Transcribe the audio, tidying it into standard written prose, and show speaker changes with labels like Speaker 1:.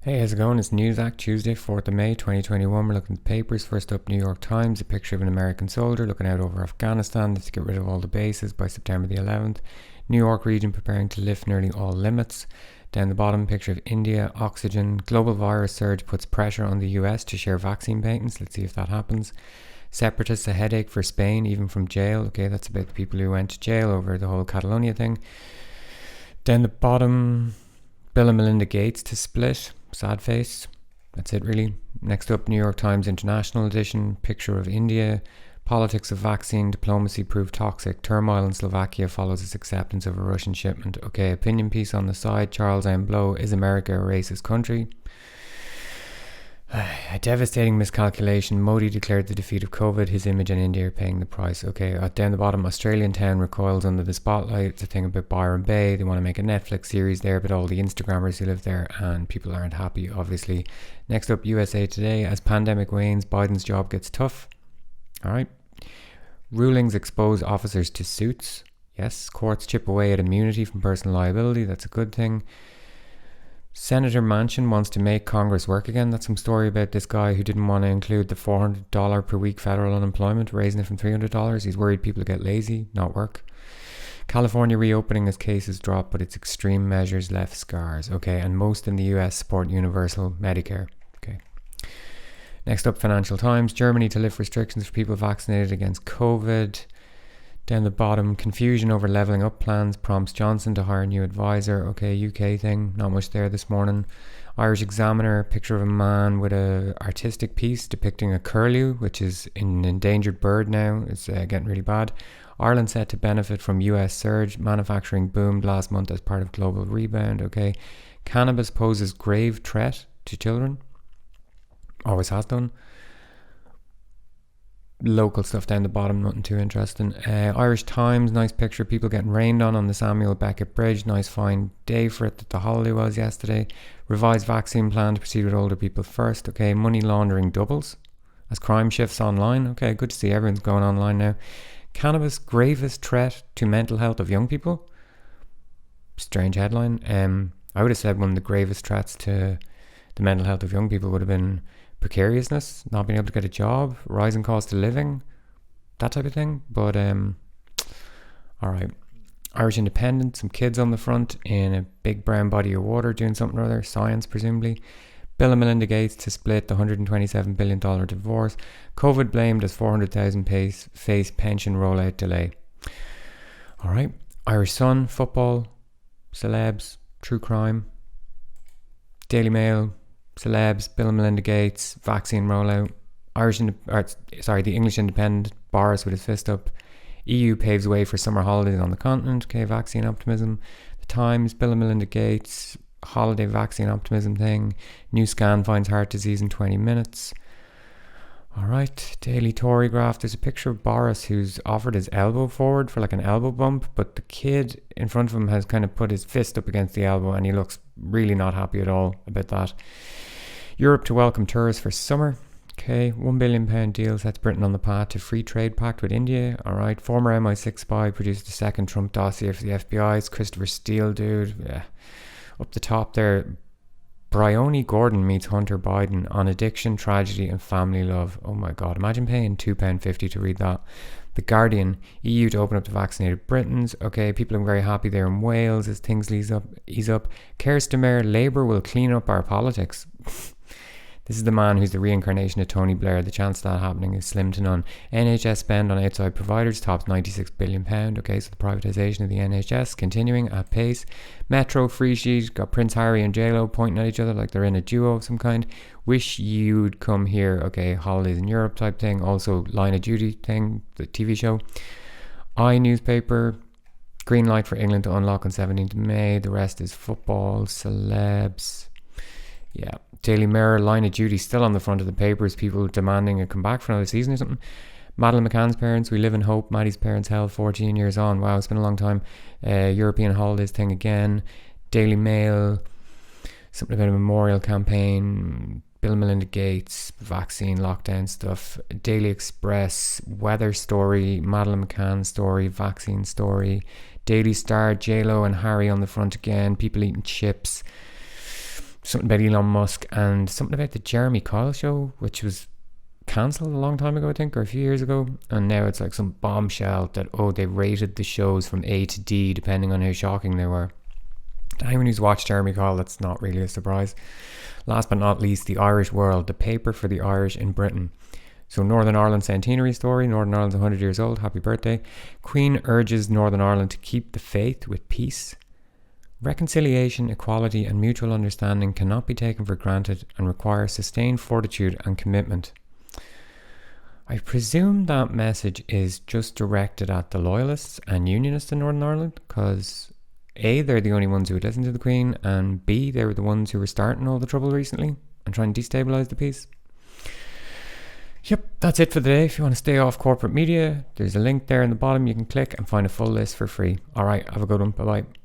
Speaker 1: Hey, how's it going? It's Newsac, Tuesday, 4th of May 2021. We're looking at the papers. First up, New York Times, a picture of an American soldier looking out over Afghanistan to get rid of all the bases by September the 11th. New York region preparing to lift nearly all limits. Down the bottom, picture of India, oxygen. Global virus surge puts pressure on the US to share vaccine patents. Let's see if that happens. Separatists, a headache for Spain, even from jail. Okay, that's about the people who went to jail over the whole Catalonia thing. Down the bottom, Bill and Melinda Gates to split. Sad face. That's it really. Next up, New York Times International Edition, picture of India. Politics of vaccine diplomacy prove toxic. Turmoil in Slovakia follows its acceptance of a Russian shipment. Okay, opinion piece on the side. Charles M. Blow, is America a racist country? A devastating miscalculation. Modi declared the defeat of COVID. His image and India are paying the price. Okay, down the bottom, Australian town recoils under the spotlight. It's a thing about Byron Bay. They want to make a Netflix series there, but all the Instagrammers who live there and people aren't happy, obviously. Next up, USA Today. As pandemic wanes, Biden's job gets tough. All right. Rulings expose officers to suits. Yes, courts chip away at immunity from personal liability. That's a good thing. Senator Manchin wants to make Congress work again. That's some story about this guy who didn't want to include the $400 per week federal unemployment, raising it from $300. He's worried people get lazy, not work. California reopening as cases drop, but its extreme measures left scars. Okay, and most in the US support universal Medicare. Okay. Next up, Financial Times. Germany to lift restrictions for people vaccinated against COVID. Down the bottom, confusion over levelling up plans prompts Johnson to hire a new advisor. Okay, UK thing, not much there this morning. Irish Examiner, picture of a man with a artistic piece depicting a curlew, which is an endangered bird now. It's getting really bad. Ireland set to benefit from US surge. Manufacturing boomed last month as part of global rebound. Okay, cannabis poses grave threat to children. Always has done. Local stuff down the bottom, nothing too interesting. Irish Times, nice picture of people getting rained on the Samuel Beckett Bridge. Nice fine day for it that the holiday was yesterday. Revised vaccine plan to proceed with older people first. Okay, money laundering doubles as crime shifts online. Okay, good to see everyone's going online now. Cannabis, gravest threat to mental health of young people. Strange headline. I would have said one of the gravest threats to the mental health of young people would have been precariousness, not being able to get a job, rising cost of living, that type of thing. But alright. Irish Independent, some kids on the front in a big brown body of water doing something or other, science presumably. Bill and Melinda Gates to split the $127 billion divorce. COVID blamed as 400,000 face pension rollout delay. Alright. Irish Sun, football, celebs, true crime. Daily Mail, celebs, Bill and Melinda Gates, vaccine rollout. The English Independent, Boris with his fist up. EU paves way for summer holidays on the continent. Okay, vaccine optimism. The Times, Bill and Melinda Gates, holiday vaccine optimism thing. New scan finds heart disease in 20 minutes. Alright, Daily Tory graph. There's a picture of Boris who's offered his elbow forward for like an elbow bump, but the kid in front of him has kind of put his fist up against the elbow and he looks really not happy at all about that. Europe to welcome tourists for summer. Okay, £1 billion deal sets Britain on the path to free trade pact with India. Alright, former MI6 spy produced a second Trump dossier for the FBI. It's Christopher Steele, dude. Yeah. Up the top there, Bryony Gordon meets Hunter Biden on addiction, tragedy and family love. Oh my god, imagine paying £2.50 to read that. The Guardian, EU to open up to vaccinated Britons. Okay, people are very happy there in Wales as things ease up. Keir Starmer, Labour will clean up our politics. This is the man who's the reincarnation of Tony Blair. The chance of that happening is slim to none. NHS spend on outside providers tops £96 billion. Okay, so the privatisation of the NHS continuing at pace. Metro, free sheet, got Prince Harry and JLo pointing at each other like they're in a duo of some kind. Wish you'd come here. Okay, holidays in Europe type thing. Also, Line of Duty thing, the TV show. Newspaper, green light for England to unlock on 17th of May. The rest is football, celebs. Yeah, Daily Mirror, Line of Duty still on the front of the papers, people demanding a comeback for another season or something. Madeleine McCann's parents, we live in hope. Maddie's parents held 14 years on. Wow, it's been a long time. European holidays thing again. Daily Mail, something about a memorial campaign. Bill and Melinda Gates, vaccine lockdown stuff. Daily Express, weather story. Madeleine McCann story, vaccine story. Daily Star, JLo and Harry on the front again. People eating chips. something about Elon Musk, and something about the Jeremy Kyle show, which was cancelled a long time ago, I think, or a few years ago, and now it's like some bombshell that they rated the shows from A to D depending on how shocking they were. To anyone who's watched Jeremy Kyle, that's not really a surprise. Last but not least, the Irish World, the paper for the Irish in Britain. So Northern Ireland centenary story. Northern Ireland's 100 years old. Happy birthday. Queen urges Northern Ireland to keep the faith with peace. Reconciliation, equality and mutual understanding cannot be taken for granted and require sustained fortitude and commitment. I presume that message is just directed at the loyalists and unionists in Northern Ireland, because A, they're the only ones who would listen to the Queen, and B, they were the ones who were starting all the trouble recently and trying to destabilise the peace. Yep, that's it for the day. If you want to stay off corporate media, there's a link there in the bottom you can click and find a full list for free. Alright, have a good one. Bye bye.